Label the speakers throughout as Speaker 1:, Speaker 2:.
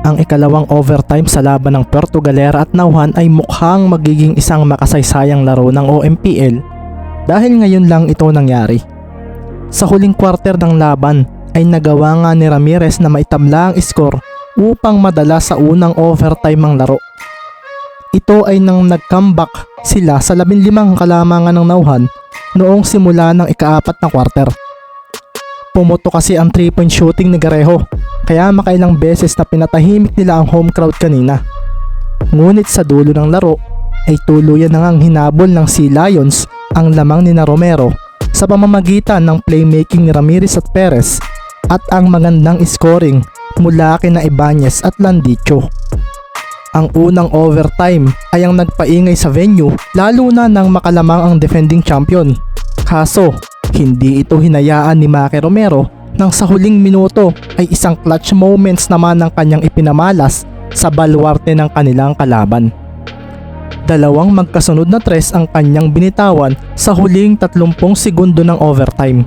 Speaker 1: Ang ikalawang overtime sa laban ng Puerto Galera at Nauhan ay mukhang magiging isang makasaysayang laro ng OMPL dahil ngayon lang ito nangyari. Sa huling quarter ng laban ay nagawa nga ni Ramirez na maitabla ang score upang madala sa unang overtime ang laro. Ito ay nang nag-comeback sila sa 15 kalamangan ng Nauhan noong simula ng ika-4 na quarter. Pumuto kasi ang 3-point shooting ni Garejo kaya makailang beses na pinatahimik nila ang home crowd kanina. Ngunit sa dulo ng laro ay tuluyan na ngang hinabol ng Sea Lions ang lamang ni Romero sa pamamagitan ng playmaking ni Ramirez at Perez at ang magandang scoring mula kina Ibanez at Landicho. Ang unang overtime ay ang nagpaingay sa venue lalo na nang makalamang ang defending champion. Kaso, hindi ito hinayaan ni Maki Romero nang sa huling minuto ay isang clutch moments naman ang kanyang ipinamalas sa baluarte ng kanilang kalaban. Dalawang magkasunod na tres ang kanyang binitawan sa huling 30 segundo ng overtime.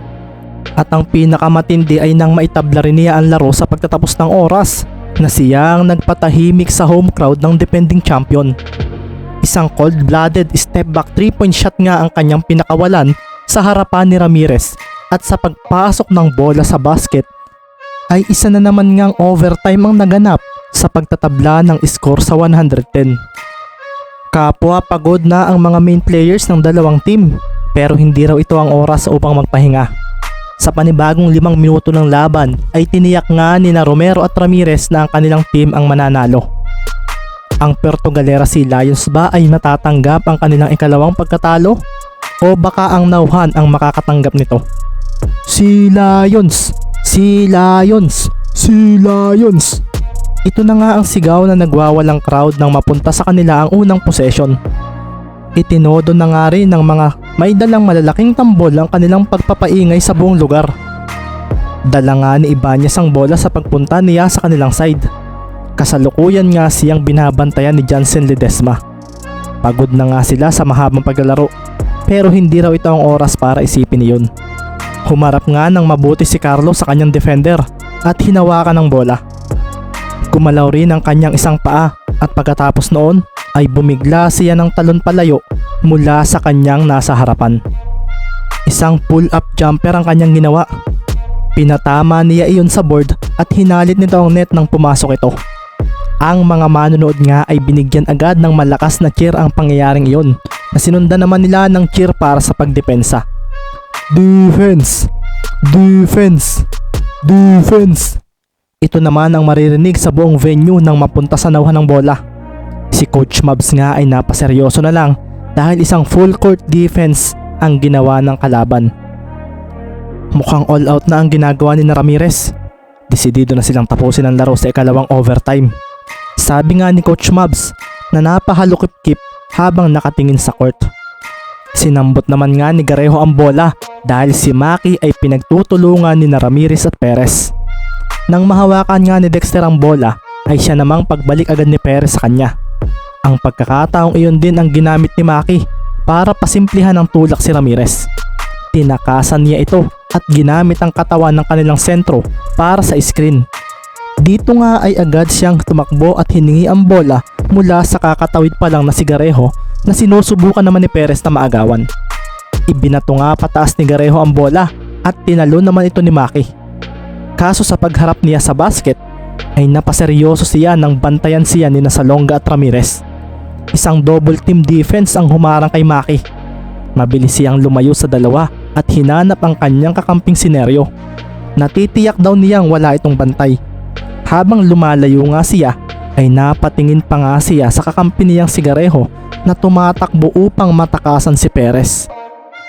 Speaker 1: At ang pinakamatindi ay nang maitabla rin niya ang laro sa pagtatapos ng oras na siyang nagpatahimik sa home crowd ng defending champion. Isang cold-blooded step back 3-point shot nga ang kanyang pinakawalan sa harapan ni Ramirez at sa pagpasok ng bola sa basket ay isa na naman ngang overtime ang naganap sa pagtatabla ng score sa 110. Kapwa pagod na ang mga main players ng dalawang team pero hindi raw ito ang oras upang magpahinga. Sa panibagong 5 minuto ng laban ay tiniyak nga ni Romero at Ramirez na ang kanilang team ang mananalo. Ang Puerto Galera Sea Lions ba ay matatanggap ang kanilang ikalawang pagkatalo? O baka ang Nauhan ang makakatanggap nito? Sea Lions! Sea Lions! Sea Lions! Ito na nga ang sigaw na nagwawalang crowd nang mapunta sa kanila ang unang possession. Itinodo na nga rin ng mga may dalang malalaking tambol ang kanilang pagpapaingay sa buong lugar. Dala nga ni Ibanez ang bola sa pagpunta niya sa kanilang side. Kasalukuyan nga siyang binabantayan ni Jansen Ledesma. Pagod na nga sila sa mahabang paglalaro pero hindi raw ito ang oras para isipin iyon. Humarap nga ng mabuti si Carlos sa kanyang defender at hinawakan ng bola. Gumalaw rin ang kanyang isang paa at pagkatapos noon ay bumigla siya ng talon palayo mula sa kanyang nasa harapan. Isang pull-up jumper ang kanyang ginawa. Pinatama niya iyon sa board at hinalit nito ang net nang pumasok ito. Ang mga manonood nga ay binigyan agad ng malakas na cheer ang pangyayaring iyon na sinundan naman nila ng cheer para sa pagdepensa. Defense! Defense! Defense! Ito naman ang maririnig sa buong venue nang mapunta sa nauhan ng bola. Si Coach Mabs nga ay napaseryoso na lang dahil isang full court defense ang ginawa ng kalaban. Mukhang all out na ang ginagawa ni Ramirez. Desidido na silang tapusin ang laro sa ikalawang overtime. Sabi nga ni Coach Mabs na napahalukip-kip habang nakatingin sa court. Sinambot naman nga ni Garejo ang bola dahil si Maki ay pinagtutulungan ni Ramirez at Perez. Nang mahawakan nga ni Dexter ang bola ay siya namang pagbalik agad ni Perez sa kanya. Ang pagkakataong iyon din ang ginamit ni Maki para pasimplihan ang tulak si Ramirez. Tinakasan niya ito at ginamit ang katawan ng kanilang sentro para sa screen. Dito nga ay agad siyang tumakbo at hiningi ang bola mula sa kakatawid pa lang na si Garejo na sinusubukan naman ni Perez na maagawan. Ibinato nga pataas ni Garejo ang bola at tinalo naman ito ni Maki. Kaso sa pagharap niya sa basket ay napaseryoso siya nang bantayan siya ni Salonga at Ramirez. Isang double team defense ang humarang kay Maki. Mabilis siyang lumayo sa dalawa at hinanap ang kanyang kakamping si Nerio. Natitiyak daw niyang wala itong bantay. Habang lumalayo nga siya ay napatingin pa nga siya sa kakampi niyang si Garejo na tumatakbo upang matakasan si Perez.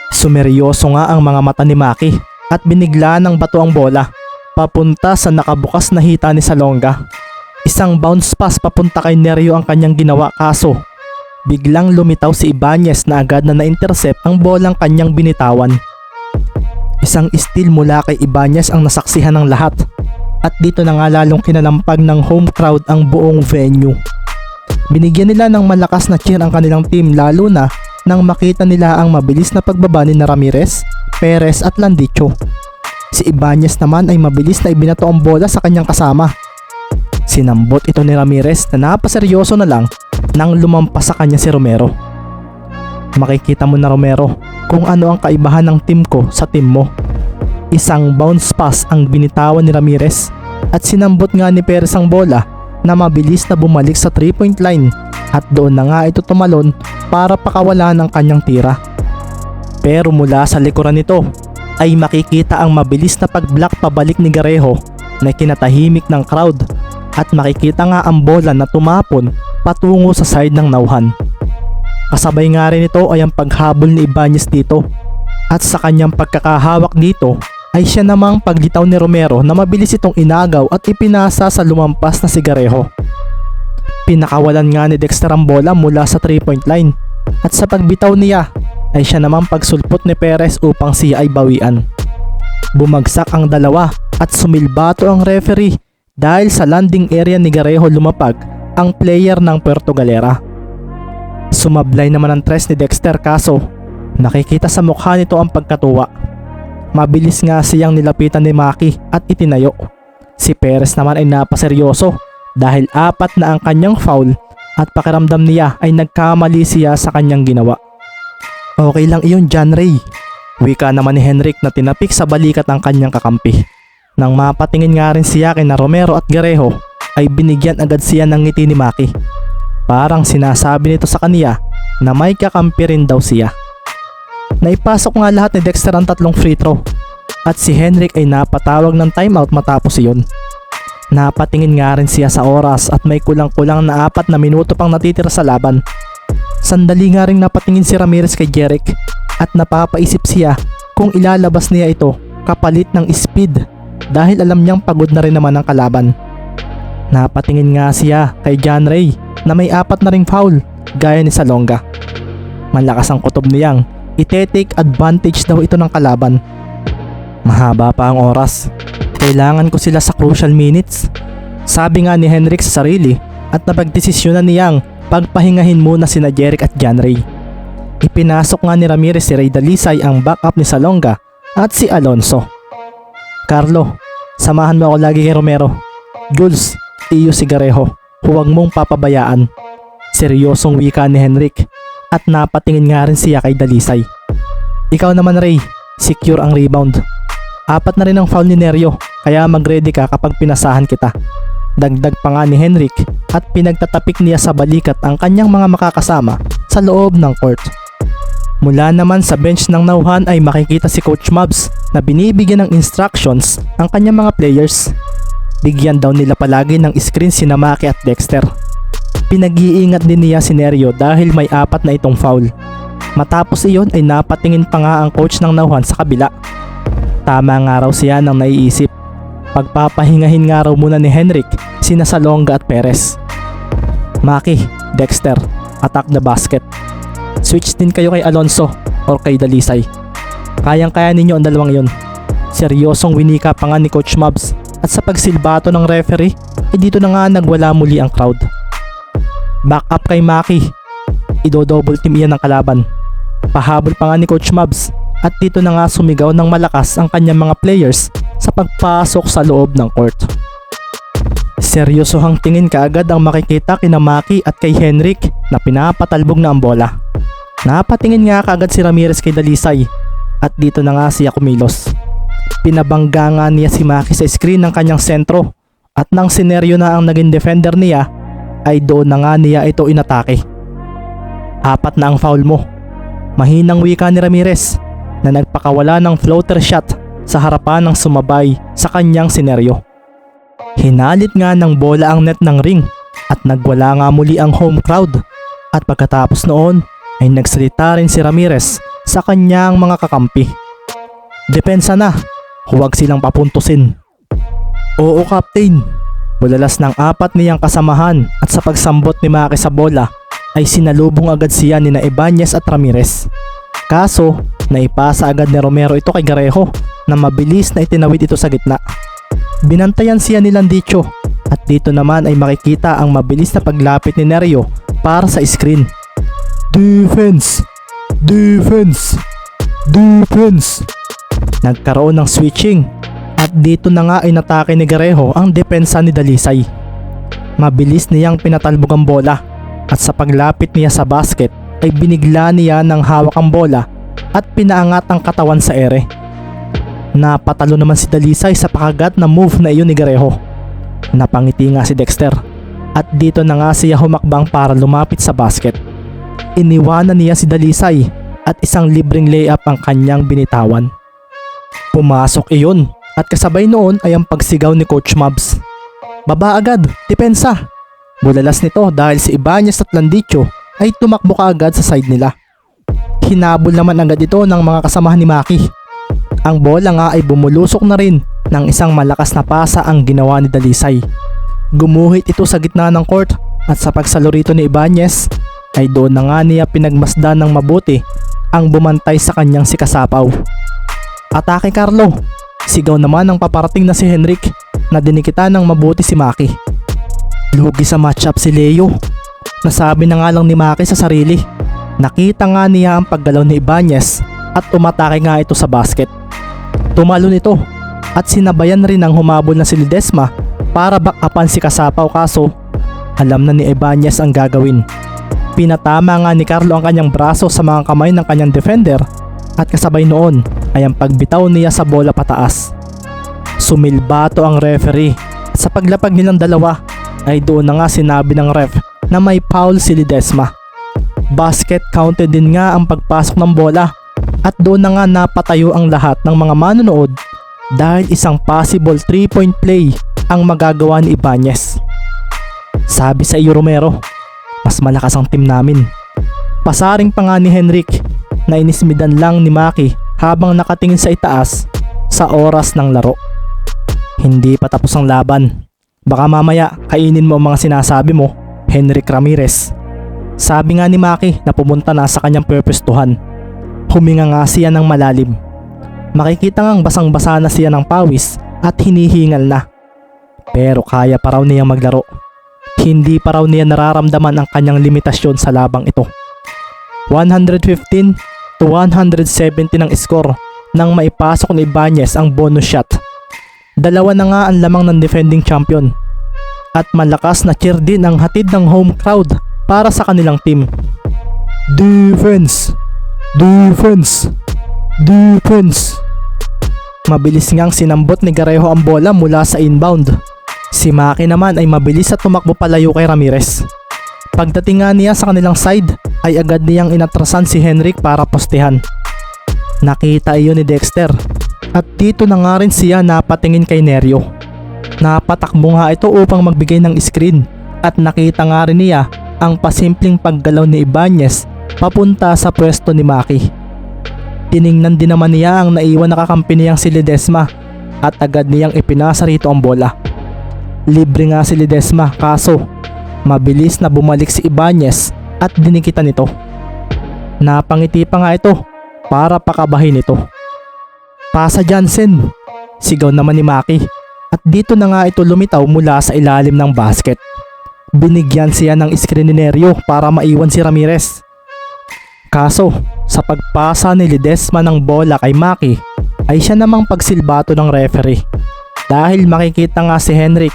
Speaker 1: Sumeryoso nga ang mga mata ni Maki at binigla ng bato ang bola papunta sa nakabukas na hita ni Salonga. Isang bounce pass papunta kay Nerio ang kanyang ginawa kaso biglang lumitaw si Ibanez na agad na na-intercept ang bolang kanyang binitawan. Isang steal mula kay Ibanez ang nasaksihan ng lahat at dito na nga lalong kinalampag ng home crowd ang buong venue. Binigyan nila ng malakas na cheer ang kanilang team lalo na nang makita nila ang mabilis na pagbaba ni Ramirez, Perez at Landicho. Si Ibanez naman ay mabilis na ibinato ang bola sa kanyang kasama. Sinambot ito ni Ramirez na napaseryoso na lang nang lumampas sa kanya si Romero. Makikita mo na Romero kung ano ang kaibahan ng team ko sa team mo. Isang bounce pass ang binitawan ni Ramirez at sinambot nga ni Perez ang bola na mabilis na bumalik sa 3-point line at doon na nga ito tumalon para pakawala ng kanyang tira. Pero mula sa likuran nito ay makikita ang mabilis na pag-block pabalik ni Garejo na kinatahimik ng crowd at makikita nga ang bola na tumapon patungo sa side ng nauhan. Kasabay nga rin ito ay ang paghabol ni Ibanez dito at sa kanyang pagkakahawak dito ay siya namang paglitaw ni Romero na mabilis itong inagaw at ipinasa sa lumampas na si Garejo. Pinakawalan nga ni Dexter ang bola mula sa 3-point line at sa pagbitaw niya ay siya namang pagsulpot ni Perez upang siya ay bawian. Bumagsak ang dalawa at sumilbato ang referee dahil sa landing area ni Garejo lumapag ang player ng Puerto Galera. Sumablay naman ang tres ni Dexter kaso nakikita sa mukha nito ang pagkatuwa. Mabilis nga siyang nilapitan ni Maki at itinayo. Si Perez naman ay napaseryoso dahil 4 na ang kanyang foul at pakiramdam niya ay nagkamali siya sa kanyang ginawa. Okay lang iyon, John Ray. Wika naman ni Henrik na tinapik sa balikat ang kanyang kakampi. Nang mapatingin nga rin siya kina Romero at Garejo ay binigyan agad siya ng ngiti ni Maki. Parang sinasabi nito sa kaniya na may kakampi rin daw siya. Naipasok nga lahat ni Dexter ang 3 free throw at si Henrik ay napatawag ng timeout matapos iyon. Napatingin nga rin siya sa oras at may kulang-kulang na 4 na minuto pang natitira sa laban. Sandali nga rin napatingin si Ramirez kay Jeric at napapaisip siya kung ilalabas niya ito kapalit ng speed dahil alam niyang pagod na rin naman ang kalaban. Napatingin nga siya kay John Ray na may 4 na ring foul gaya ni Salonga. Malakas ang kutob niyang ite-take advantage daw ito ng kalaban. Mahaba pa ang oras. Kailangan ko sila sa crucial minutes. Sabi nga ni Henrik sa sarili at napagdesisyonan niyang pagpahingahin muna sina Jeric at John Ray. Ipinasok nga ni Ramirez si Ray Dalisay ang backup ni Salonga at si Alonso. Carlo, samahan mo ako lagi kay Romero. Jules, iyo si Garejo. Huwag mong papabayaan. Seryosong wika ni Henrik at napatingin nga rin siya kay Dalisay. Ikaw naman Ray, secure ang rebound. 4 na rin ang foul ni Nerio kaya mag-ready ka kapag pinasahan kita. Dagdag pa nga ni Henrik at pinagtatapik niya sa balikat ang kanyang mga makakasama sa loob ng court. Mula naman sa bench ng nauhan ay makikita si Coach Mabs na binibigyan ng instructions ang kanyang mga players. Bigyan daw nila palagi ng screen si Maki at Dexter. Pinag-iingat din niya si Nerio dahil may 4 na itong foul. Matapos iyon ay napatingin pa nga ang coach ng nauhan sa kabila. Tama nga raw siya nang naiisip. Pagpapahingahin nga raw muna ni Henrik sina Salonga at Perez. Maki, Dexter, attack the basket. Switch din kayo kay Alonso or kay Dalisay. Kayang-kaya ninyo ang dalawang yon. Seryosong winika pa nga ni Coach Mabs at sa pagsilbato ng referee ay dito na nga nagwala muli ang crowd. Back up kay Maki. Ido-double team iyan ng kalaban. Pahabol pa nga ni Coach Mabs at dito na nga sumigaw ng malakas ang kanyang mga players sa pagpasok sa loob ng court. Seryosohang tingin kaagad ang makikita kina Maki at kay Henrik na pinapatalbog na ang bola. Napatingin nga kaagad si Ramirez kay Dalisay at dito na nga siya kumilos. Pinabangga nga niya si Maki sa screen ng kanyang sentro at nang sineryo na ang naging defender niya ay doon na nga niya ito inatake. 4 na ang foul mo. Mahinang wika ni Ramirez na nagpakawala ng floater shot sa harapan ng sumabay sa kanyang sineryo. Hinalit nga ng bola ang net ng ring at nagwala nga muli ang home crowd at pagkatapos noon ay nagsalita rin si Ramirez sa kanyang mga kakampi. Depensa na, huwag silang papuntusin. Oo Captain, bulalas ng 4 niyang kasamahan at sa pagsambot ni Maki sa bola ay sinalubong agad siya ni Ibanez at Ramirez. Kaso, naipasa agad ni Romero ito kay Garejo na mabilis na itinawid ito sa gitna. Binantayan siya ni Landicho at dito naman ay makikita ang mabilis na paglapit ni Nerio para sa screen. Defense! Defense! Defense! Nagkaroon ng switching at dito na nga inatake ni Garejo ang depensa ni Dalisay. Mabilis niyang pinatalbog ang bola at sa paglapit niya sa basket ay binigla niya ng hawak ang bola at pinaangat ang katawan sa ere. Napatalo naman si Dalisay sa pakagat na move na iyon ni Garejo. Napangiti nga si Dexter at dito na nga siya humakbang para lumapit sa basket. Iniwanan niya si Dalisay at isang libreng layup ang kanyang binitawan. Pumasok iyon at kasabay noon ay ang pagsigaw ni Coach Mabs. Baba agad, depensa! Bulalas nito dahil si Ibanez at Landicho ay tumakbo kaagad sa side nila. Hinabol naman agad ito ng mga kasamahan ni Maki. Ang bola nga ay bumulusok na rin ng isang malakas na pasa ang ginawa ni Dalisay. Gumuhit ito sa gitna ng court at sa pagsalo rito ni Ibanez ay doon na nga niya pinagmasdan ng mabuti ang bumantay sa kanyang si Kasapaw. Atake Carlo! Sigaw naman ng paparating na si Henrik na dinikita ng mabuti si Maki. Lugi sa matchup si Leo. Nasabi na nga lang ni Maki sa sarili. Nakita nga niya ang paggalaw ni Ibanez at umatake nga ito sa basket. Tumalo nito at sinabayan rin ang humabol na si Ledesma para backupan si Kasapaw, kaso alam na ni Ibanez ang gagawin. Pinatama nga ni Carlo ang kanyang braso sa mga kamay ng kanyang defender at kasabay noon ay ang pagbitaw niya sa bola pataas. Sumilbato ang referee at sa paglapag nilang dalawa ay doon na nga sinabi ng ref na may foul si Ledesma. Basket counted din nga ang pagpasok ng bola at doon na nga napatayo ang lahat ng mga manonood dahil isang possible 3-point play ang magagawa ni Ibanez. Sabi sa iyo Romero, mas malakas ang team namin. Pasaring pa nga ni Henrik na inismidan lang ni Maki habang nakatingin sa itaas sa oras ng laro. Hindi pa tapos ang laban. Baka mamaya kainin mo ang mga sinasabi mo, Henrik Ramirez. Sabi nga ni Maki na pumunta na sa kanyang purposetuhan. Huminga nga siya ng malalim. Makikita ngang basang-basa na siya ng pawis at hinihingal na. Pero kaya pa raw niyang maglaro. Hindi pa raw niya nararamdaman ang kanyang limitasyon sa labang ito. 115 to 170 ang score nang maipasok ni Ibanez ang bonus shot. Dalawa na nga ang lamang ng defending champion. At malakas na cheer din ang hatid ng home crowd para sa kanilang team. Defense! Defense! Defense! Mabilis ngang sinambot ni Garejo ang bola mula sa inbound. Si Maki naman ay mabilis at tumakbo palayo kay Ramirez. Pagdating nga niya sa kanilang side ay agad niyang inatrasan si Henrik para postehan. Nakita iyon ni Dexter at dito na nga rin siya napatingin kay Nerio. Napatakbo nga ito upang magbigay ng screen at nakita nga rin niya ang pasimpleng paggalaw ni Ibanez papunta sa pwesto ni Maki. Tiningnan din naman niya ang naiwan na kakampi niyang si Ledesma at agad niyang ipinasa rito ang bola. Libre nga si Ledesma, kaso mabilis na bumalik si Ibanez at dinikita nito. Napangiti pa nga ito para pakabahin ito. Pasa Jansen! Sigaw naman ni Maki at dito na nga ito lumitaw mula sa ilalim ng basket. Binigyan siya ng screen ni Nerio para maiwan si Ramirez. Kaso sa pagpasa ni Ledesma ng bola kay Maki ay siya namang pagsilbato ng referee dahil makikita nga si Henrik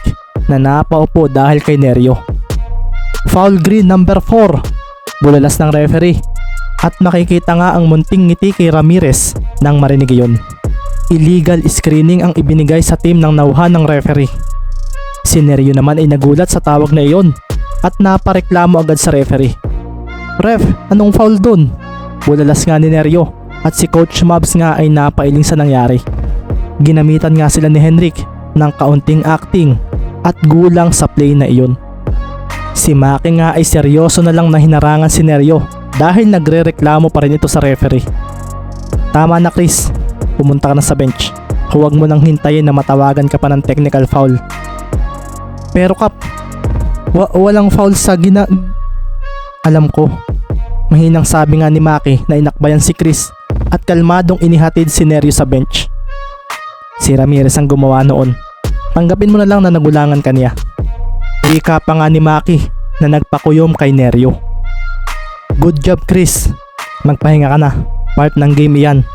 Speaker 1: na napaupo dahil kay Nerio. Foul green number 4, bulalas ng referee at makikita nga ang munting ngiti kay Ramirez nang marinig iyon. Illegal screening ang ibinigay sa team ng nauhan ng referee. Si Nerio naman ay nagulat sa tawag na iyon at napareklamo agad sa referee. Ref, anong foul dun? Bulalas nga ni Nerio at si Coach Mabs nga ay napailing sa nangyari. Ginamitan nga sila ni Henrik ng kaunting acting at gulang sa play na iyon. Si Maki nga ay seryoso na lang na hinarangan si Nerio dahil nagre-reklamo pa rin ito sa referee. Tama na Chris, pumunta ka na sa bench. Huwag mo nang hintayin na matawagan ka pa ng technical foul. Pero Kap, walang foul sa Alam ko. Mahinang sabi nga ni Maki na inakbayan si Chris at kalmadong inihatid si Nerio sa bench. Si Ramirez ang gumawa noon. Tanggapin mo na lang na nagulangan ka niya. Ika pa nga ni Maki na nagpakuyom kay Nerio. Good job Chris. Magpahinga ka na. Part ng game iyan.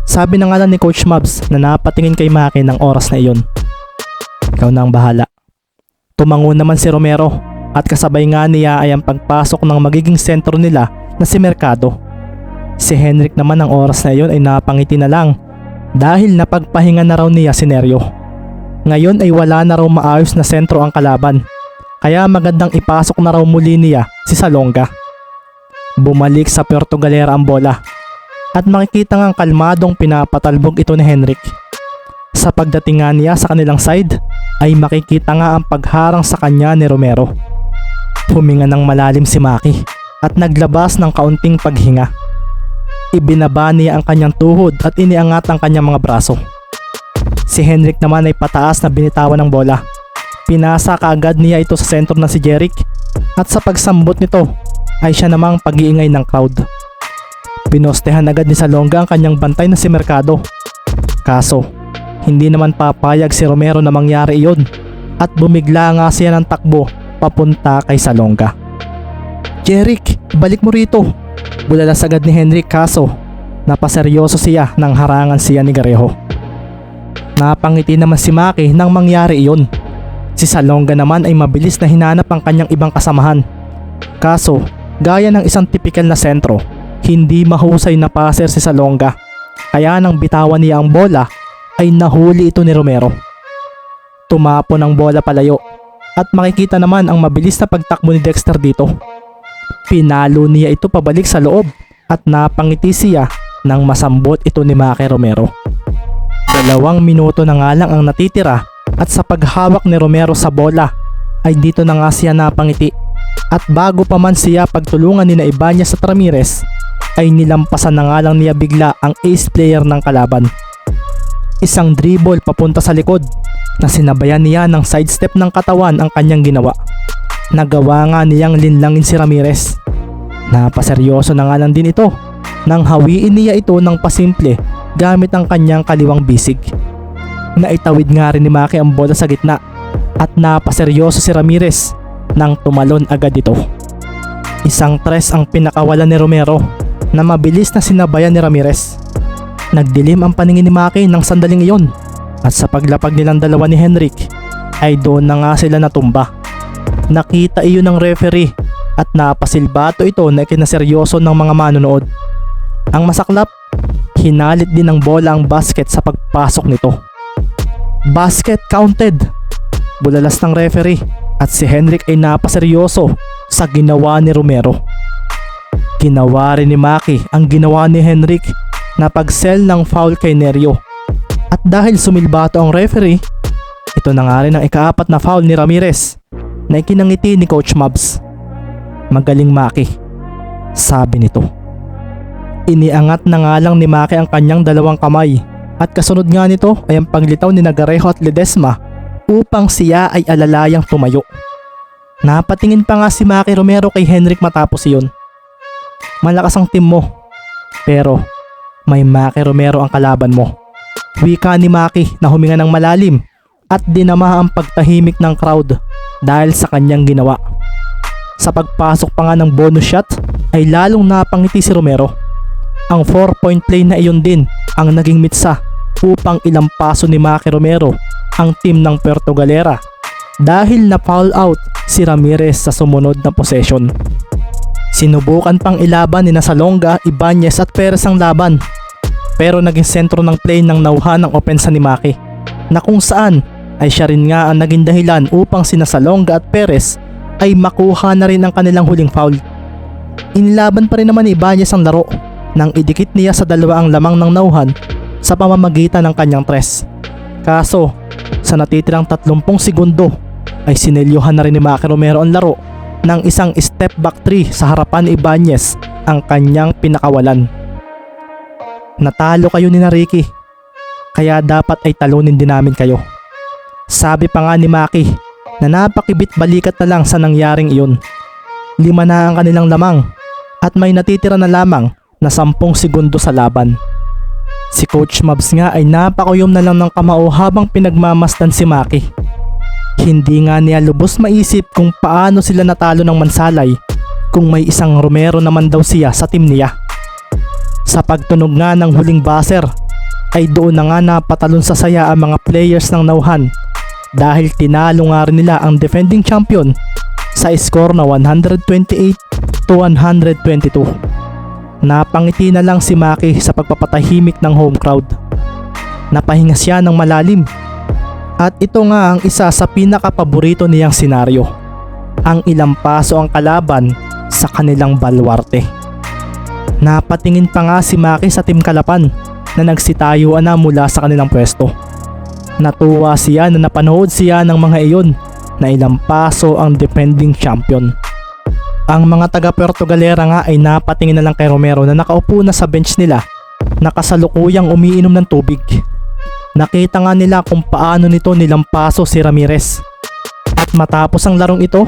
Speaker 1: Sabi na nga lang ni Coach Mabs na napatingin kay Maki ng oras na iyon. Ikaw na ang bahala. Tumango naman si Romero at kasabay nga niya ay ang pagpasok ng magiging sentro nila na si Mercado. Si Henrik naman ang oras na iyon ay napangiti na lang dahil napagpahinga na raw niya si Neryo. Ngayon ay wala na raw maayos na sentro ang kalaban, kaya magandang ipasok na raw muli niya si Salonga. Bumalik sa Puerto Galera ang bola at makikita ngang kalmadong pinapatalbog ito ni Henrik. Sa pagdating nga niya sa kanilang side ay makikita nga ang pagharang sa kanya ni Romero. Huminga ng malalim si Maki at naglabas ng kaunting paghinga. Ibinaba niya ang kanyang tuhod at iniangat ang kanyang mga braso. Si Henrik naman ay pataas na binitawan ng bola. Pinasa kaagad niya ito sa sentro na si Jeric at sa pagsambot nito ay siya namang pag-iingay ng crowd. Pinostehan agad ni Salonga ang kanyang bantay na si Mercado. Kaso, hindi naman papayag si Romero na mangyari iyon at bumigla nga siya ng takbo papunta kay Salonga. "Jeric, balik mo rito!" Bulalas agad ni Henrik, kaso napaseryoso siya nang harangan siya ni Garejo. Napangiti naman si Maki nang mangyari iyon. Si Salonga naman ay mabilis na hinanap ang kanyang ibang kasamahan. Kaso, gaya ng isang tipikal na sentro, hindi mahusay na passer si Salonga. Kaya nang bitawan niya ang bola, ay nahuli ito ni Romero. Tumapon ang bola palayo at makikita naman ang mabilis na pagtakbo ni Dexter dito. Pinalo niya ito pabalik sa loob at napangiti siya nang masambot ito ni Maki Romero. 2 minuto na nga lang ang natitira at sa paghawak ni Romero sa bola ay dito na nga siya napangiti at bago pa man siya pagtulungan ni Ibanez at Ramirez ay nilampasan na nga lang niya bigla ang ace player ng kalaban. Isang dribble papunta sa likod na sinabayan niya ng sidestep ng katawan ang kanyang ginawa. Nagawa nga niyang linlangin si Ramirez. Napaseryoso na nga lang din ito nang hawiin niya ito ng pasimple gamit ang kanyang kaliwang bisig. Naitawid nga rin ni Maki ang bola sa gitna at napaseryoso si Ramirez nang tumalon agad ito. Isang tres ang pinakawalan ni Romero na mabilis na sinabayan ni Ramirez. Nagdilim ang paningin ni Maki ng sandaling iyon at sa paglapag nilang dalawa ni Henrik ay doon na nga sila natumba. Nakita iyon ng referee at napasilbato ito na ikinaseryoso ng mga manonood. Ang masaklap, hinalit din ng bola ang basket sa pagpasok nito. Basket counted! Bulalas ng referee at si Henrik ay napaseryoso sa ginawa ni Romero. Ginawa rin ni Maki ang ginawa ni Henrik na pag-sell ng foul kay Neryo. At dahil sumilbato ang referee, ito na nga rin ang ika-4 na foul ni Ramirez na ikinangiti ni Coach Mabs. "Magaling Maki," sabi nito. Iniangat na nga lang ni Maki ang kanyang 2 kamay at kasunod nga nito ay ang paglitaw ni Garejo at Ledesma upang siya ay alalayang tumayo. Napatingin pa nga si Maki Romero kay Henrik matapos iyon. "Malakas ang team mo, pero may Maki Romero ang kalaban mo," wika ni Maki na huminga ng malalim at dinama ang pagtahimik ng crowd dahil sa kanyang ginawa. Sa pagpasok pa nga ng bonus shot ay lalong napangiti si Romero. Ang 4-point play na iyon din ang naging mitsa upang ilampaso ni Maki Romero ang team ng Puerto Galera dahil na foul out si Ramirez sa sumunod na possession. Sinubukan pang ilaban ni Salonga, Ibanez at Perez ang laban, pero naging sentro ng play ng nauhan ng opensa ni Maki na kung saan ay siya rin nga ang naging dahilan upang sina Salonga at Perez ay makuha na rin ang kanilang huling foul. Inilaban pa rin naman ni Ibanez ang laro nang idikit niya sa 2 ang lamang ng nauhan sa pamamagitan ng kanyang tres. Kaso sa natitirang 30 segundo ay sinelyohan na rin ni Maki Romero ang laro ng isang step back 3 sa harapan ni Ibanez, ang kanyang pinakawalan. "Natalo kayo ni Ricky, kaya dapat ay talunin din namin kayo," sabi pa nga ni Maki na napakibit balikat na lang sa nangyaring iyon. 5 na ang kanilang lamang at may natitira na lamang na 10 segundo sa laban. Si Coach Mabs nga ay napakuyom na lang ng kamao habang pinagmamasdan si Maki. Hindi nga niya lubos maisip kung paano sila natalo ng mansalay kung may isang Romero naman daw siya sa team niya. Sa pagtunog nga ng huling buzzer ay doon na nga napatalon sa saya ang mga players ng nauhan dahil tinalo nga rin nila ang defending champion sa score na 128-122. Napangiti na lang si Maki sa pagpapatahimik ng home crowd. Napahinga siya ng malalim. At ito nga ang isa sa pinakapaborito niyang senaryo. Ang ilampaso ang kalaban sa kanilang balwarte. Napatingin pa nga si Maki sa Team Kalapan na nagsitayuan na mula sa kanilang pwesto. Natuwa siya na napanood siya ng mga iyon na ilampaso ang defending champion. Ang mga taga Puerto Galera nga ay napatingin na lang kay Romero na nakaupo na sa bench nila na kasalukuyang umiinom ng tubig. Nakita nga nila kung paano nito nilampaso si Ramirez. At matapos ang larong ito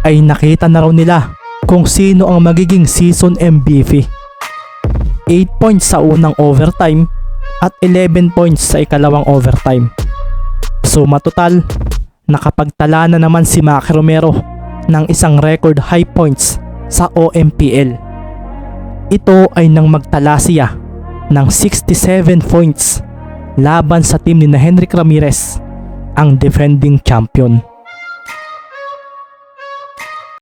Speaker 1: ay nakita na raw nila kung sino ang magiging season MVP. 8 points sa unang overtime at 11 points sa ikalawang overtime. So matotal, nakapagtala na naman si Maki Romero ng isang record high points sa OMPL. Ito ay nang magtala siya ng 67 points laban sa team ni Henrik Ramirez, ang defending champion.